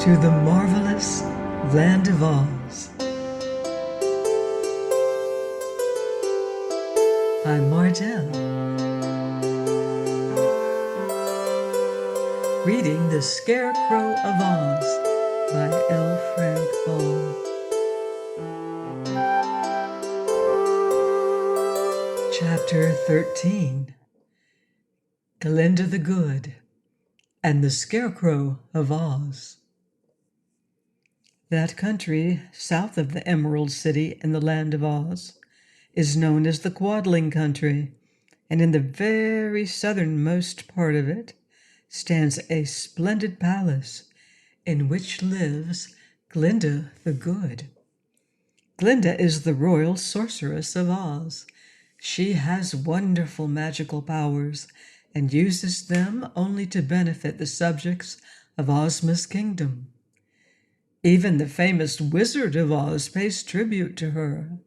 to the marvelous land of Oz. I'm Martell, reading The Scarecrow of Oz by L. Frank Baum. Chapter 13, Glinda the Good and the Scarecrow of Oz. That country south of the Emerald City in the land of Oz is known as the Quadling Country, and in the very southernmost part of it stands a splendid palace in which lives Glinda the Good. Glinda is the royal sorceress of Oz. She has wonderful magical powers and uses them only to benefit the subjects of Ozma's kingdom. Even the famous Wizard of Oz pays tribute to her,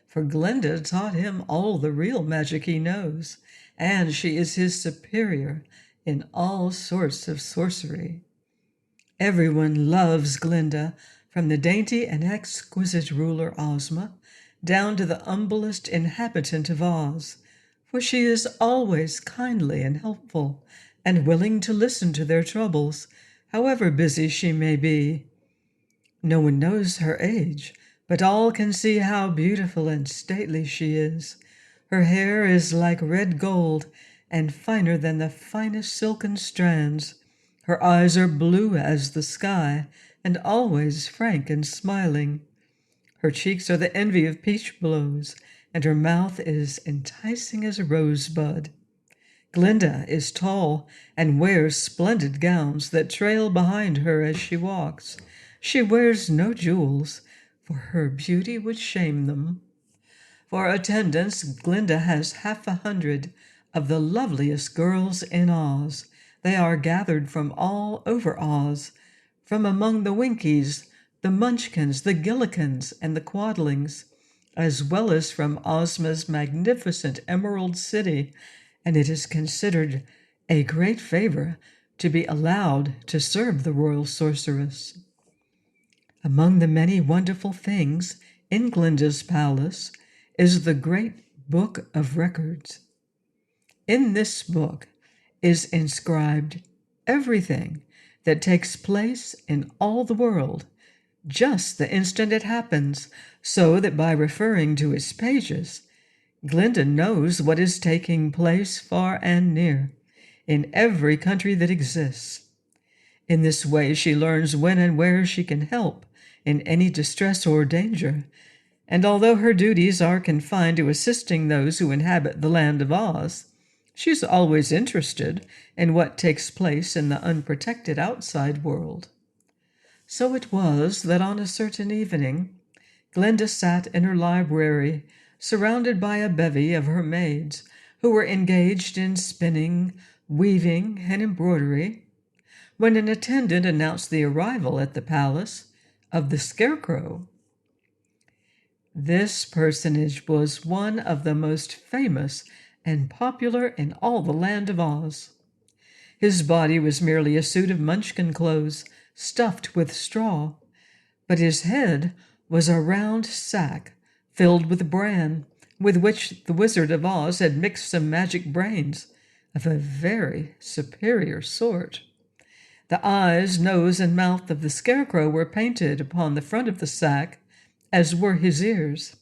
for Glinda taught him all the real magic he knows, and she is his superior in all sorts of sorcery. Everyone loves Glinda, from the dainty and exquisite ruler Ozma down to the humblest inhabitant of Oz, for she is always kindly and helpful, and willing to listen to their troubles, however busy she may be. No one knows her age, but all can see how beautiful and stately she is. Her hair is like red gold, and finer than the finest silken strands. Her eyes are blue as the sky, and always frank and smiling. Her cheeks are the envy of peach blows, and her mouth is enticing as a rosebud. Glinda is tall and wears splendid gowns that trail behind her as she walks. She wears no jewels, for her beauty would shame them. For attendants, Glinda has 100 of the loveliest girls in Oz. They are gathered from all over Oz, from among the Winkies, the Munchkins, the Gillikins, and the Quadlings, as well as from Ozma's magnificent Emerald City, and it is considered a great favor to be allowed to serve the royal sorceress. Among the many wonderful things in Glinda's palace is the Great Book of Records. In this book is inscribed everything that takes place in all the world, just the instant it happens, so that by referring to its pages, Glinda knows what is taking place far and near, in every country that exists. In this way she learns when and where she can help in any distress or danger, and although her duties are confined to assisting those who inhabit the land of Oz, she's always interested in what takes place in the unprotected outside world. So it was that on a certain evening, Glinda sat in her library, surrounded by a bevy of her maids, who were engaged in spinning, weaving, and embroidery, when an attendant announced the arrival at the palace of the Scarecrow. This personage was one of the most famous and popular in all the land of Oz. His body was merely a suit of Munchkin clothes stuffed with straw, but his head was a round sack filled with bran, with which the Wizard of Oz had mixed some magic brains of a very superior sort. The eyes, nose, and mouth of the Scarecrow were painted upon the front of the sack, as were his ears.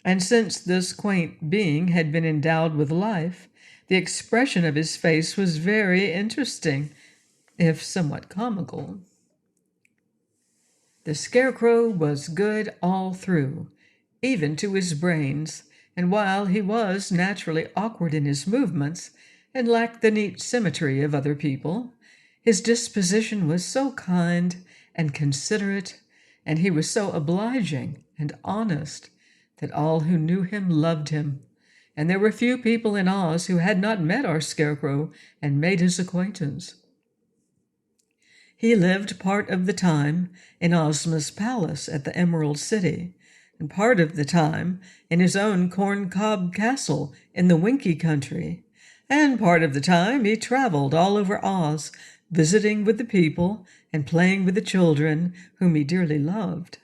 And since this quaint being had been endowed with life, the expression of his face was very interesting, if somewhat comical. The Scarecrow was good all through, even to his brains, and while he was naturally awkward in his movements and lacked the neat symmetry of other people, his disposition was so kind and considerate, and he was so obliging and honest, that all who knew him loved him, and there were few people in Oz who had not met our Scarecrow and made his acquaintance. He lived part of the time in Ozma's palace at the Emerald City, and part of the time in his own corncob castle in the Winkie country, and part of the time he traveled all over Oz, visiting with the people and playing with the children whom he dearly loved.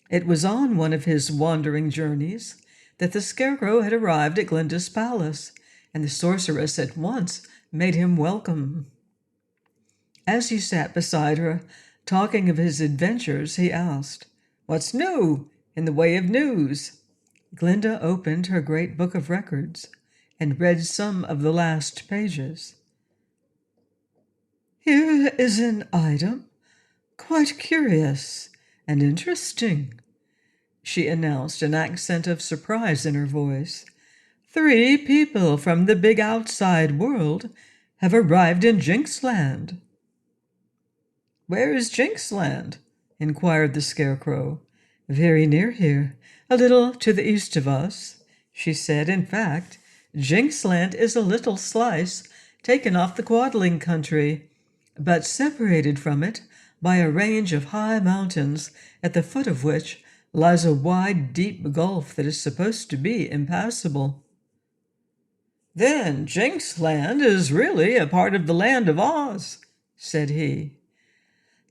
It was on one of his wandering journeys that the Scarecrow had arrived at Glinda's palace, and the sorceress at once made him welcome. As he sat beside her, talking of his adventures, he asked, "What's new in the way of news?" Glinda opened her great book of records and read some of the last pages. "Here is an item, quite curious and interesting," she announced, an accent of surprise in her voice. "3 people from the big outside world have arrived in Jinxland." "Where is Jinxland?" inquired the Scarecrow. "Very near here, a little to the east of us," she said. "In fact, Jinxland is a little slice taken off the Quadling country, but separated from it by a range of high mountains, at the foot of which lies a wide, deep gulf that is supposed to be impassable." "Then Jinxland is really a part of the land of Oz," said he.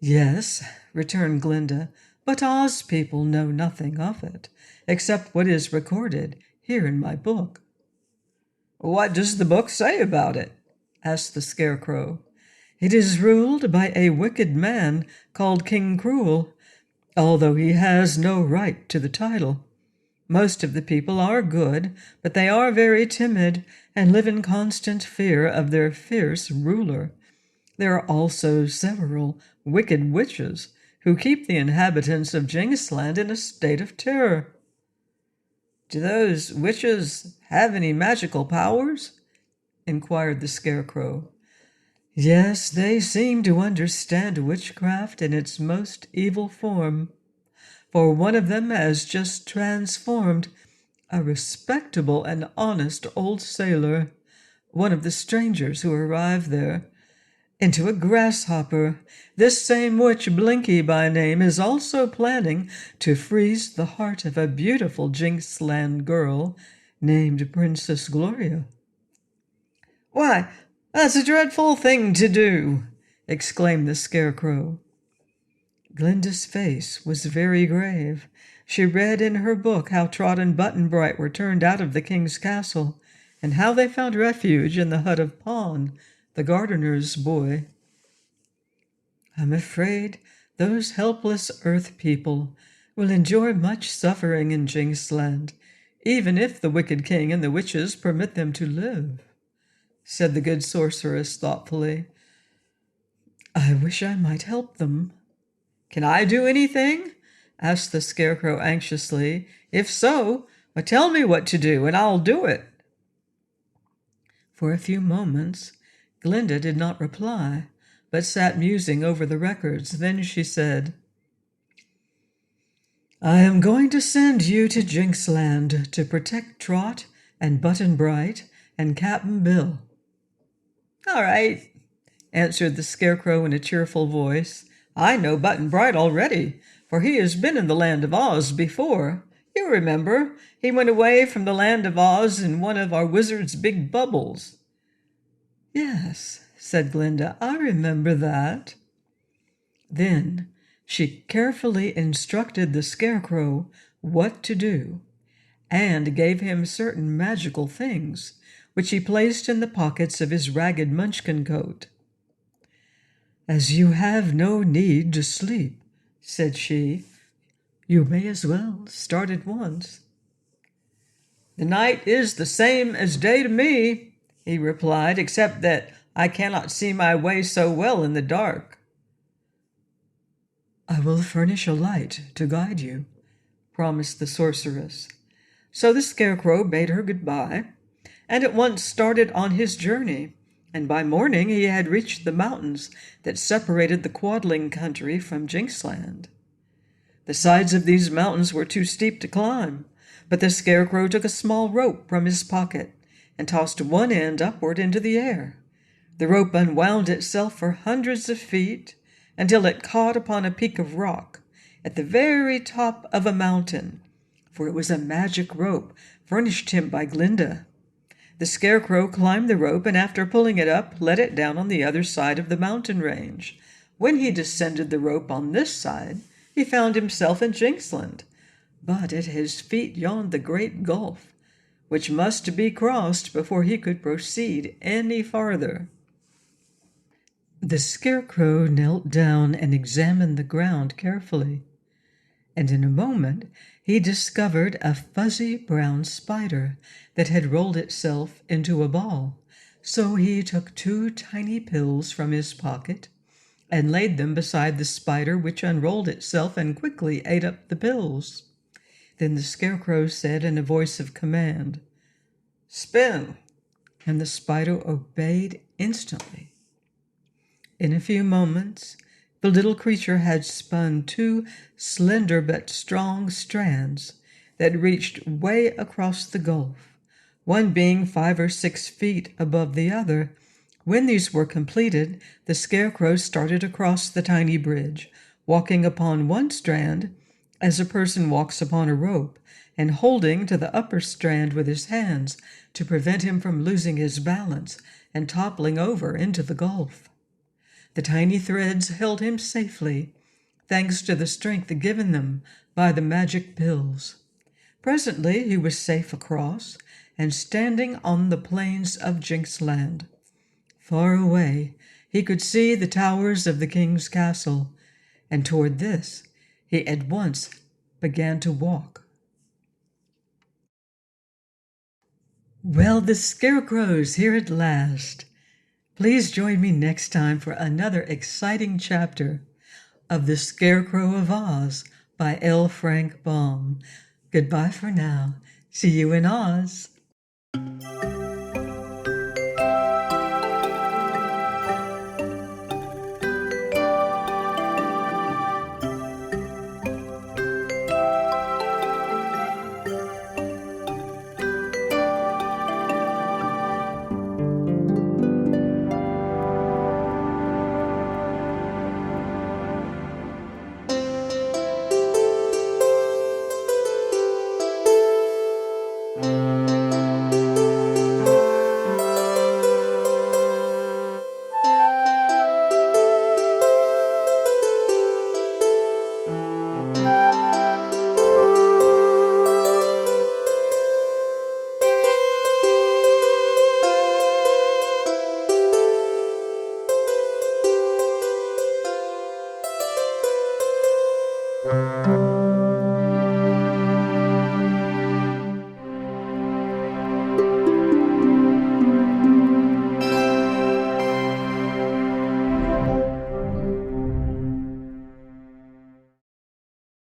"Yes," returned Glinda, "but Oz people know nothing of it, except what is recorded here in my book." "What does the book say about it?" asked the Scarecrow. "It is ruled by a wicked man called King Krewl, although he has no right to the title. Most of the people are good, but they are very timid and live in constant fear of their fierce ruler. There are also several wicked witches who keep the inhabitants of Jinxland in a state of terror." "Do those witches have any magical powers?" inquired the Scarecrow. "Yes, they seem to understand witchcraft in its most evil form, for one of them has just transformed a respectable and honest old sailor, one of the strangers who arrived there, into a grasshopper. This same witch, Blinkie by name, is also planning to freeze the heart of a beautiful Jinxland girl named Princess Gloria." "Why, that's a dreadful thing to do!" exclaimed the Scarecrow. Glinda's face was very grave. She read in her book how Trot and Button-Bright were turned out of the king's castle, and how they found refuge in the hut of Pon, the gardener's boy. "I'm afraid those helpless Earth people will endure much suffering in Jinxland, even if the wicked king and the witches permit them to live," said the good sorceress thoughtfully. "I wish I might help them." "Can I do anything?" asked the Scarecrow anxiously. "If so, tell me what to do, and I'll do it." For a few moments, Glinda did not reply, but sat musing over the records. Then she said, "I am going to send you to Jinxland to protect Trot and Button-Bright and Cap'n Bill." "All right," answered the Scarecrow in a cheerful voice. "I know Button-Bright already, for he has been in the land of Oz before. You remember, he went away from the land of Oz in one of our wizard's big bubbles." "Yes," said Glinda, "I remember that." Then she carefully instructed the Scarecrow what to do, and gave him certain magical things, which he placed in the pockets of his ragged munchkin coat. "As you have no need to sleep," said she, "you may as well start at once." "The night is the same as day to me," he replied, "except that I cannot see my way so well in the dark." "I will furnish a light to guide you," promised the sorceress. So the Scarecrow bade her goodbye, and at once started on his journey, and by morning he had reached the mountains that separated the Quadling country from Jinxland. The sides of these mountains were too steep to climb, but the Scarecrow took a small rope from his pocket and tossed one end upward into the air. The rope unwound itself for hundreds of feet until it caught upon a peak of rock at the very top of a mountain, for it was a magic rope furnished him by Glinda. The Scarecrow climbed the rope and after pulling it up, let it down on the other side of the mountain range. When he descended the rope on this side, he found himself in Jinxland, but at his feet yawned the great gulf, which must be crossed before he could proceed any farther. The Scarecrow knelt down and examined the ground carefully, and in a moment he discovered a fuzzy brown spider that had rolled itself into a ball. So he took 2 tiny pills from his pocket and laid them beside the spider, which unrolled itself and quickly ate up the pills. Then the Scarecrow said in a voice of command, "Spin!" and the spider obeyed instantly. In a few moments, the little creature had spun 2 slender but strong strands that reached way across the gulf, one being 5 or 6 feet above the other. When these were completed, the Scarecrow started across the tiny bridge, walking upon one strand as a person walks upon a rope, and holding to the upper strand with his hands to prevent him from losing his balance and toppling over into the gulf. The tiny threads held him safely, thanks to the strength given them by the magic pills. Presently he was safe across and standing on the plains of Jinxland. Far away he could see the towers of the king's castle, and toward this he at once began to walk. Well, the Scarecrow's here at last. Please join me next time for another exciting chapter of The Scarecrow of Oz by L. Frank Baum. Goodbye for now. See you in Oz.